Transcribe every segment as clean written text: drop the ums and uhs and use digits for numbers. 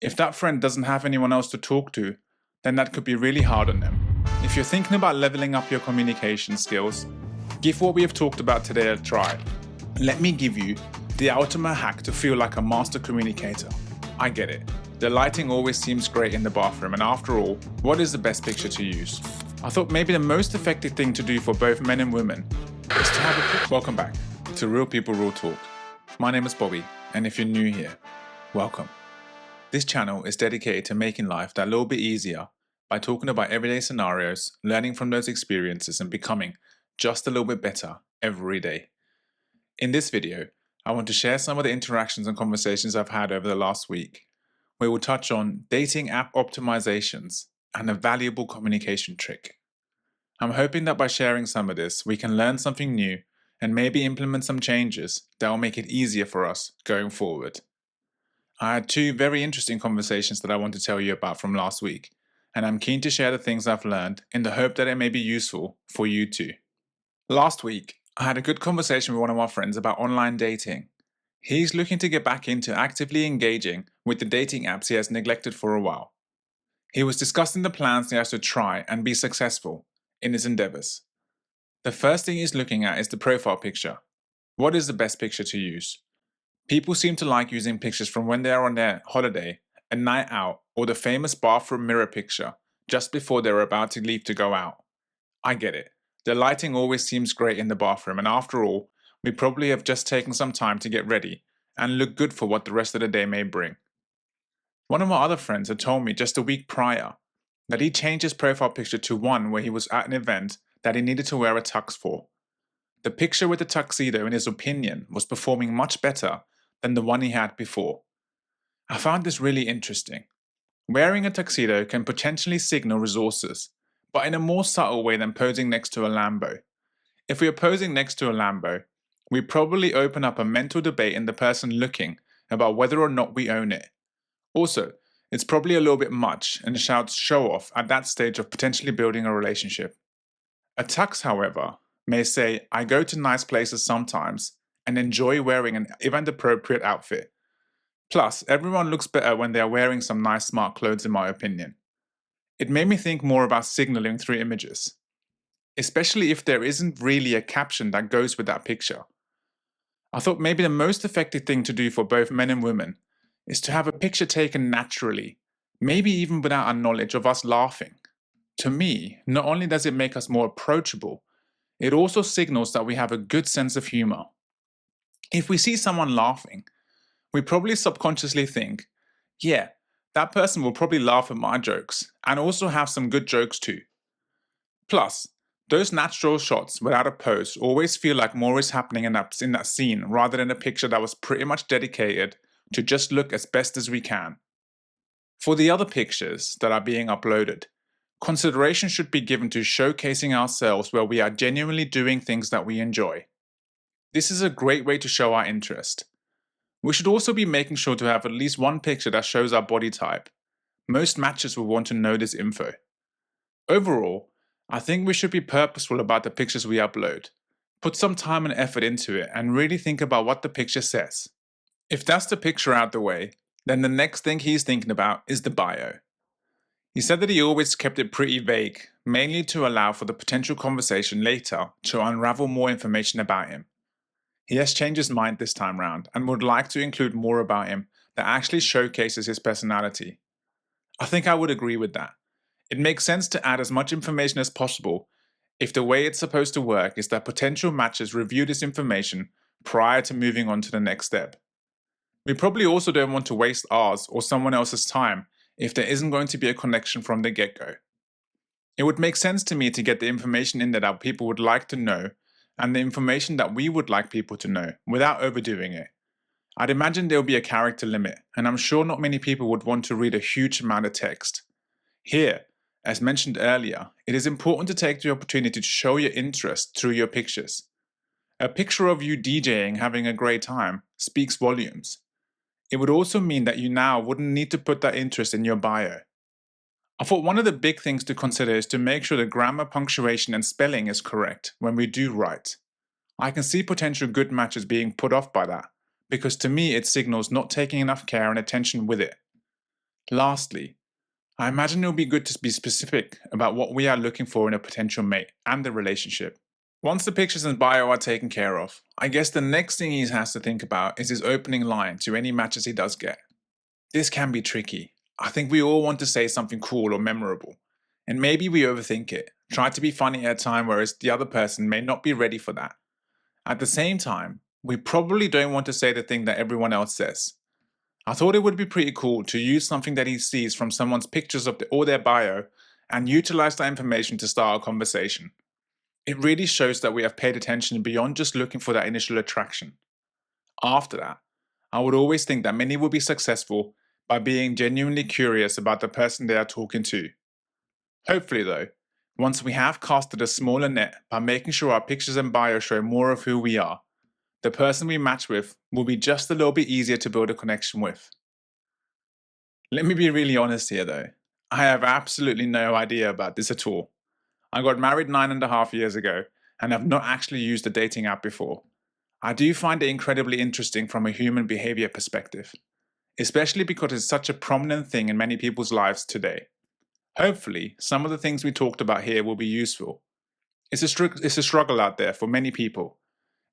If that friend doesn't have anyone else to talk to, then that could be really hard on them. If you're thinking about leveling up your communication skills, give what we have talked about today a try. Let me give you the ultimate hack to feel like a master communicator. I get it. The lighting always seems great in the bathroom, and after all, what is the best picture to use? I thought maybe the most effective thing to do for both men and women is to have a Welcome back to Real People Real Talk. My name is Bobby, and if you're new here, welcome. This channel is dedicated to making life that little bit easier by talking about everyday scenarios, learning from those experiences, and becoming just a little bit better every day. In this video, I want to share some of the interactions and conversations I've had over the last week. We will touch on dating app optimizations and a valuable communication trick. I'm hoping that by sharing some of this, we can learn something new and maybe implement some changes that will make it easier for us going forward. I had two very interesting conversations that I want to tell you about from last week, and I'm keen to share the things I've learned in the hope that it may be useful for you too. Last week, I had a good conversation with one of my friends about online dating. He's looking to get back into actively engaging with the dating apps he has neglected for a while. He was discussing the plans he has to try and be successful in his endeavors. The first thing he's looking at is the profile picture. What is the best picture to use? People seem to like using pictures from when they are on their holiday, a night out, or the famous bathroom mirror picture just before they're about to leave to go out. I get it. The lighting always seems great in the bathroom, and after all, we probably have just taken some time to get ready and look good for what the rest of the day may bring. One of my other friends had told me just a week prior that he changed his profile picture to one where he was at an event that he needed to wear a tux for. The picture with the tuxedo, in his opinion, was performing much better than the one he had before. I found this really interesting. Wearing a tuxedo can potentially signal resources, but in a more subtle way than posing next to a Lambo. If we are posing next to a Lambo, we probably open up a mental debate in the person looking about whether or not we own it. Also, it's probably a little bit much and shouts show off at that stage of potentially building a relationship. A tux, however, may say, I go to nice places sometimes and enjoy wearing an event-appropriate outfit. Plus, everyone looks better when they are wearing some nice smart clothes in my opinion. It made me think more about signaling through images, especially if there isn't really a caption that goes with that picture. I thought maybe the most effective thing to do for both men and women is to have a picture taken naturally, maybe even without a knowledge of us laughing. To me, not only does it make us more approachable, it also signals that we have a good sense of humor. If we see someone laughing, we probably subconsciously think, yeah, that person will probably laugh at my jokes and also have some good jokes too. Plus, those natural shots without a pose always feel like more is happening in that scene rather than a picture that was pretty much dedicated to just look as best as we can. For the other pictures that are being uploaded, consideration should be given to showcasing ourselves where we are genuinely doing things that we enjoy. This is a great way to show our interest. We should also be making sure to have at least one picture that shows our body type. Most matches will want to know this info. Overall, I think we should be purposeful about the pictures we upload. Put some time and effort into it and really think about what the picture says. If that's the picture out the way, then the next thing he's thinking about is the bio. He said that he always kept it pretty vague, mainly to allow for the potential conversation later to unravel more information about him. He has changed his mind this time round and would like to include more about him that actually showcases his personality. I think I would agree with that. It makes sense to add as much information as possible if the way it's supposed to work is that potential matches review this information prior to moving on to the next step. We probably also don't want to waste ours or someone else's time if there isn't going to be a connection from the get-go. It would make sense to me to get the information in that our people would like to know and the information that we would like people to know without overdoing it. I'd imagine there will be a character limit, and I'm sure not many people would want to read a huge amount of text. Here, as mentioned earlier, it is important to take the opportunity to show your interest through your pictures. A picture of you DJing having a great time speaks volumes. It would also mean that you now wouldn't need to put that interest in your bio. I thought one of the big things to consider is to make sure the grammar, punctuation, and spelling is correct when we do write. I can see potential good matches being put off by that, because to me it signals not taking enough care and attention with it. Lastly, I imagine it would be good to be specific about what we are looking for in a potential mate and the relationship. Once the pictures and bio are taken care of, I guess the next thing he has to think about is his opening line to any matches he does get. This can be tricky. I think we all want to say something cool or memorable, and maybe we overthink it, try to be funny at a time whereas the other person may not be ready for that. At the same time, we probably don't want to say the thing that everyone else says. I thought it would be pretty cool to use something that he sees from someone's pictures or their bio and utilize that information to start a conversation. It really shows that we have paid attention beyond just looking for that initial attraction. After that, I would always think that many will be successful by being genuinely curious about the person they are talking to. Hopefully though, once we have casted a smaller net by making sure our pictures and bio show more of who we are, the person we match with will be just a little bit easier to build a connection with. Let me be really honest here though. I have absolutely no idea about this at all. I got married 9.5 years ago and have not actually used a dating app before. I do find it incredibly interesting from a human behavior perspective, especially because it's such a prominent thing in many people's lives today. Hopefully, some of the things we talked about here will be useful. It's a struggle out there for many people,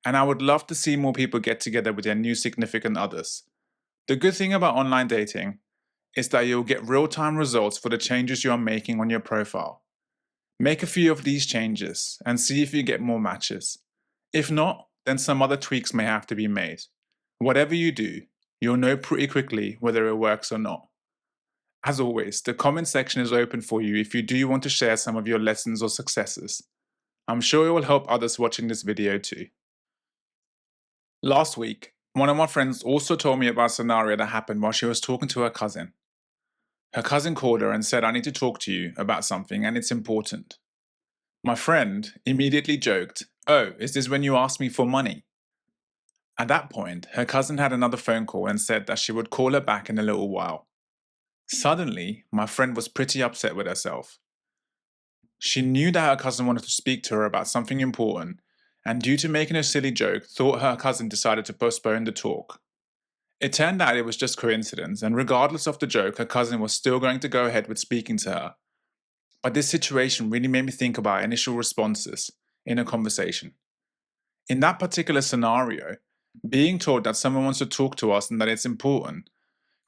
and I would love to see more people get together with their new significant others. The good thing about online dating is that you'll get real-time results for the changes you are making on your profile. Make a few of these changes and see if you get more matches. If not, then some other tweaks may have to be made. Whatever you do, you'll know pretty quickly whether it works or not. As always, the comment section is open for you if you do want to share some of your lessons or successes. I'm sure it will help others watching this video too. Last week, one of my friends also told me about a scenario that happened while she was talking to her cousin. Her cousin called her and said, "I need to talk to you about something and it's important." My friend immediately joked, "Oh, is this when you asked me for money?" At that point, her cousin had another phone call and said that she would call her back in a little while. Suddenly, my friend was pretty upset with herself. She knew that her cousin wanted to speak to her about something important, and due to making a silly joke, thought her cousin decided to postpone the talk. It turned out it was just coincidence, and regardless of the joke, her cousin was still going to go ahead with speaking to her. But this situation really made me think about initial responses in a conversation. In that particular scenario, being told that someone wants to talk to us and that it's important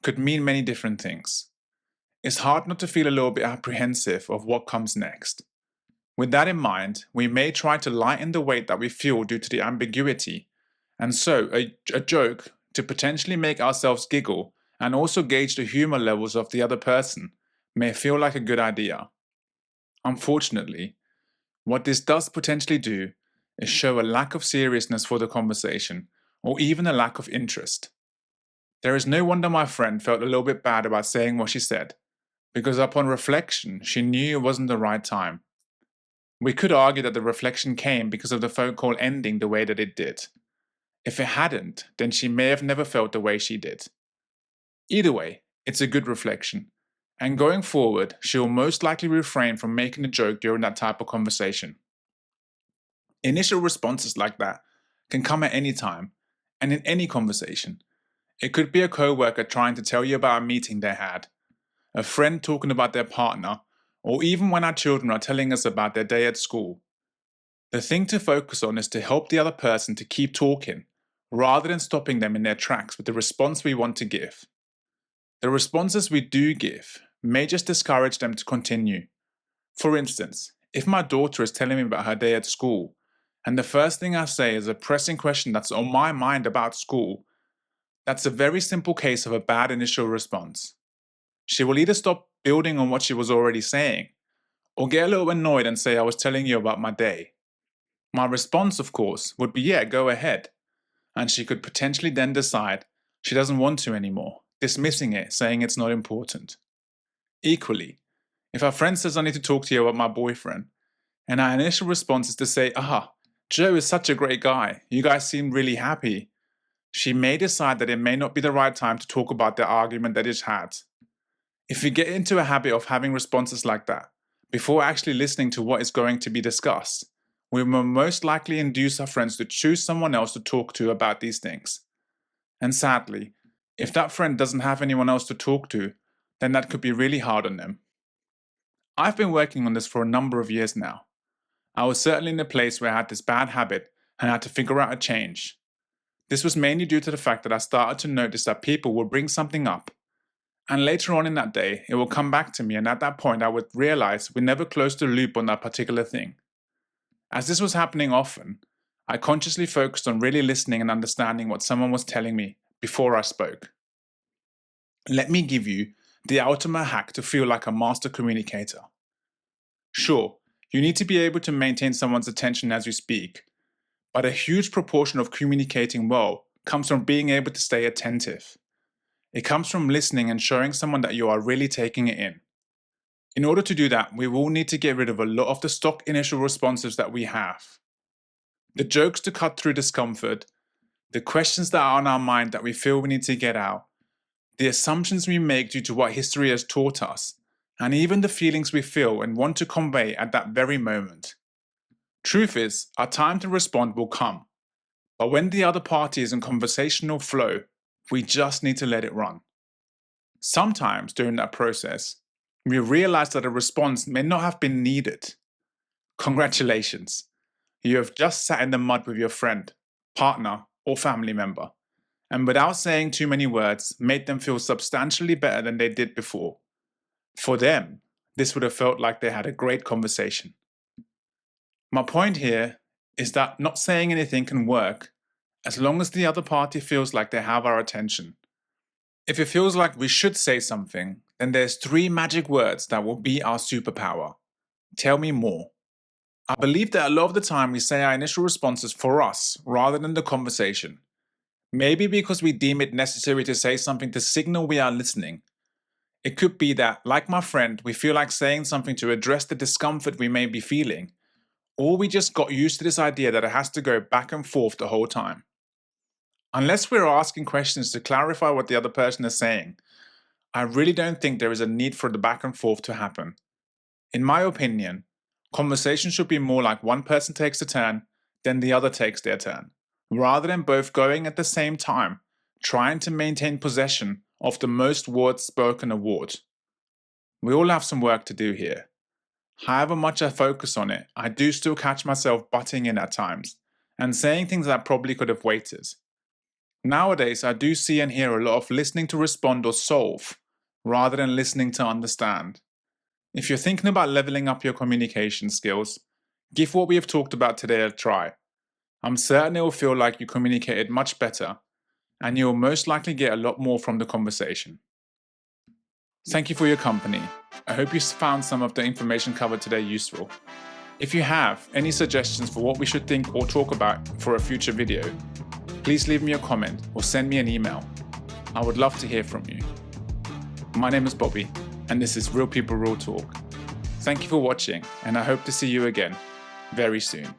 could mean many different things. It's hard not to feel a little bit apprehensive of what comes next. With that in mind, we may try to lighten the weight that we feel due to the ambiguity, and so a joke to potentially make ourselves giggle and also gauge the humor levels of the other person may feel like a good idea. Unfortunately, what this does potentially do is show a lack of seriousness for the conversation, or even a lack of interest. There is no wonder my friend felt a little bit bad about saying what she said, because upon reflection, she knew it wasn't the right time. We could argue that the reflection came because of the phone call ending the way that it did. If it hadn't, then she may have never felt the way she did. Either way, it's a good reflection, and going forward, she will most likely refrain from making a joke during that type of conversation. Initial responses like that can come at any time, and in any conversation. It could be a co-worker trying to tell you about a meeting they had, a friend talking about their partner, or even when our children are telling us about their day at school. The thing to focus on is to help the other person to keep talking, rather than stopping them in their tracks with the response we want to give. The responses we do give may just discourage them to continue. For instance, if my daughter is telling me about her day at school, and the first thing I say is a pressing question that's on my mind about school, that's a very simple case of a bad initial response. She will either stop building on what she was already saying, or get a little annoyed and say, "I was telling you about my day." My response, of course, would be, "Yeah, go ahead." And she could potentially then decide she doesn't want to anymore, dismissing it, saying it's not important. Equally, if our friend says, "I need to talk to you about my boyfriend," and our initial response is to say, "Joe is such a great guy, you guys seem really happy," she may decide that it may not be the right time to talk about the argument that is had. If we get into a habit of having responses like that, before actually listening to what is going to be discussed, we will most likely induce our friends to choose someone else to talk to about these things. And sadly, if that friend doesn't have anyone else to talk to, then that could be really hard on them. I've been working on this for a number of years now. I was certainly in a place where I had this bad habit and had to figure out a change. This was mainly due to the fact that I started to notice that people would bring something up, and later on in that day, it will come back to me, and at that point I would realize we never closed the loop on that particular thing. As this was happening often, I consciously focused on really listening and understanding what someone was telling me before I spoke. Let me give you the ultimate hack to feel like a master communicator. Sure, you need to be able to maintain someone's attention as you speak, but a huge proportion of communicating well comes from being able to stay attentive. It comes from listening and showing someone that you are really taking it in. In order to do that, we will need to get rid of a lot of the stock initial responses that we have. The jokes to cut through discomfort, the questions that are on our mind that we feel we need to get out, the assumptions we make due to what history has taught us, and even the feelings we feel and want to convey at that very moment. Truth is, our time to respond will come, but when the other party is in conversational flow, we just need to let it run. Sometimes during that process, we realize that a response may not have been needed. Congratulations, you have just sat in the mud with your friend, partner, or family member, and without saying too many words, made them feel substantially better than they did before. For them, this would have felt like they had a great conversation. My point here is that not saying anything can work as long as the other party feels like they have our attention. If it feels like we should say something, then there's 3 magic words that will be our superpower. Tell me more. I believe that a lot of the time we say our initial responses for us rather than the conversation. Maybe because we deem it necessary to say something to signal we are listening. It could be that, like my friend, we feel like saying something to address the discomfort we may be feeling, or we just got used to this idea that it has to go back and forth the whole time. Unless we're asking questions to clarify what the other person is saying, I really don't think there is a need for the back and forth to happen. In my opinion, conversation should be more like one person takes a turn, then the other takes their turn, rather than both going at the same time, trying to maintain possession of the most words spoken award. We all have some work to do here. However much I focus on it, I do still catch myself butting in at times, and saying things that probably could have waited. Nowadays, I do see and hear a lot of listening to respond or solve, rather than listening to understand. If you're thinking about leveling up your communication skills, give what we have talked about today a try. I'm certain it will feel like you communicated much better, and you will most likely get a lot more from the conversation. Thank you for your company. I hope you found some of the information covered today useful. If you have any suggestions for what we should think or talk about for a future video, please leave me a comment or send me an email. I would love to hear from you. My name is Bobby, and this is Real People Real Talk. Thank you for watching, and I hope to see you again very soon.